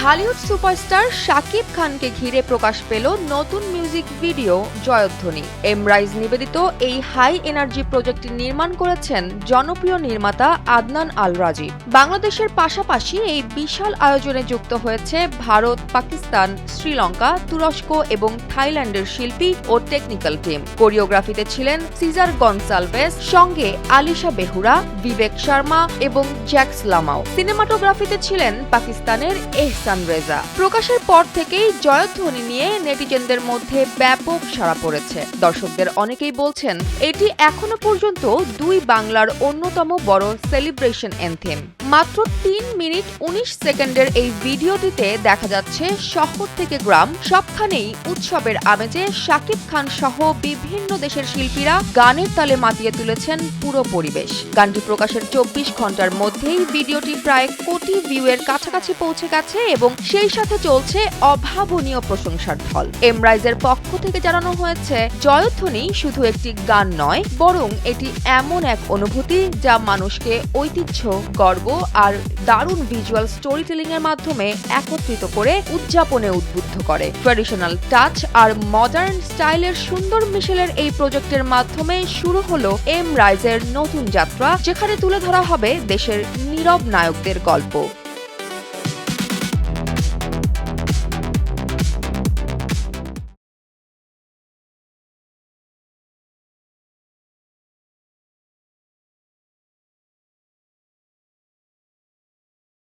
Dhallywood superstar Shakib খানকে ঘিরে প্রকাশ পেল নতুন মিউজিক ভিডিও জয়ধ্বনি। এমরাইজ নিবেদিত এই হাই এনার্জি প্রজেক্টটি নির্মাণ করেছেন জনপ্রিয় নির্মাতা আদনান আল রাজীব। বাংলাদেশের পাশাপাশি এই বিশাল আয়োজনে যুক্ত হয়েছে ভারত, পাকিস্তান, শ্রীলঙ্কা, তুরস্ক এবং থাইল্যান্ডের শিল্পী ও টেকনিক্যাল টিম। কোরিওগ্রাফিতে ছিলেন সিজার গনসালভেস, সঙ্গে আলিশা বেহুরা, বিবেক শর্মা এবং জ্যাক্স লামাও। সিনেমাটোগ্রাফিতে ছিলেন পাকিস্তানের এহসান রেজা। প্রকাশের পর থেকেই জয়ধ্বনি নিয়ে নেটিজেনদের মধ্যে ব্যাপক সাড়া পড়েছে। দর্শকদের অনেকেই বলছেন এটি এখনো পর্যন্ত দুই বাংলার অন্যতম বড় সেলিব্রেশন অ্যানথেম। মাত্র ৩ মিনিট ১৯ সেকেন্ডের এই ভিডিওটিতে দেখা যাচ্ছে শহর থেকে গ্রাম সবখানেই উৎসবের আমেজে শাকিব খান সহ বিভিন্ন দেশের শিল্পীরা গানের তালে মাতিয়ে তুলেছেন পুরো পরিবেশ। গানটি প্রকাশের ২৪ ঘন্টার মধ্যেই ভিডিওটি প্রায় কোটি ভিউয়ের কাছাকাছি পৌঁছে গেছে এবং সেই সাথে চলছে অভাবনীয় প্রশংসার ঢল। এমরাইজের পক্ষ থেকে জানানো হয়েছে, জয়ধ্বনি শুধু একটি গান নয়, বরং এটি এমন এক অনুভূতি যা মানুষকে ঐতিহ্য, গর্ব আর দারুণ ভিজুয়াল স্টোরি টেলিং এর মাধ্যমে একত্রিত করে উদযাপনে উদ্বুদ্ধ করে। ট্র্যাডিশনাল টাচ আর মডার্ন স্টাইলের সুন্দর মিশেলের এই প্রজেক্টের মাধ্যমে শুরু হলো এমরাইজের নতুন যাত্রা, যেখানে তুলে ধরা হবে দেশের নীরব নায়কদের গল্প।